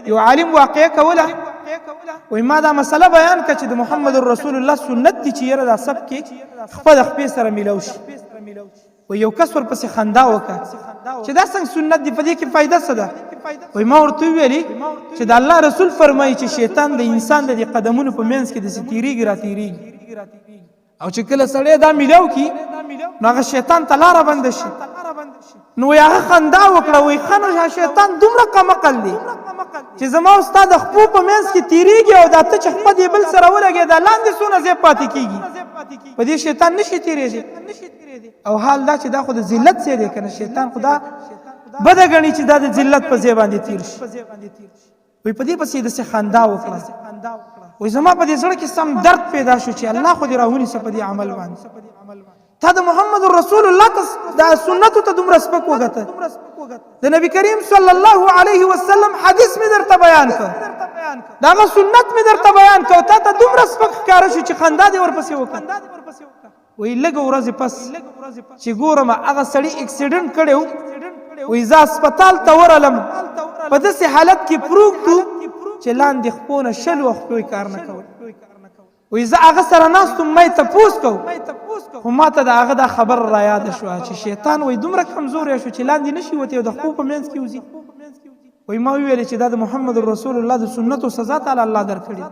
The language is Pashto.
یو عالم واقعه کوله وای ما دا مسله بیان کړه چې د محمد رسول الله سنت دي چې یره دا سب کې خپل خپل سره ملو شي و یو کس ورپسې خندا وکړه چې دا څنګه سنت دی په دې کې فائدہ څه ده وای ما ورته ویلي چې د الله رسول فرمایي چې شیطان د انسان د قدمونو په منځ کې د ستیریږي راتیریږي او چې کله سړی دا ملو کی نو هغه شیطان ته لاره بند شي نو هغه خندا وکړه وای خنو شیطان دومره کم عقل دی چې زما استاد خپل په منځ کې تیریږي او دا ته چې خپل بل سره ولګي دا لاندې سونه زی پاتې کیږي په دې شیطان نشي تیریږي او حال دا چې دا خو د ذلت څخه دی کنه شیطان خدا بد غني چې دا د ذلت په ځای باندې تیر شي وای په دې پسې د خندا وکړه وای زما په دې سره کې سم درد پیدا شو چې الله خو دې راهونی څه په دې عمل باندې تا د محمد رسول الله دا سنت ته دومره سپک وګته د نبی کریم صلی الله علیه وسلم حدیث می درته بیان کړ دا سنت می درته بیان کړ تا ته دومره سپک ښکار شو چې خندا دې ورپسې وکړه وی لږ ورځې پس چې ګورم هغه سړی اکسیډنټ کړو وی زه هسپتال ته ورغلم په داسې حالت کې پروت و چې لاندې خپونه شل وخت کار نه کول وی زه هغه سره ناست وم ما یې تپوس کو خو ما ته د هغه دا خبر را یاده شوه چې شیطان وی دومره کمزوری شو چې لاندې نشي وتی او د خپو په منځ کې وځي وی ما ویلې چې دا د محمد رسول الله د سنتو سزا تعالی الله درکړي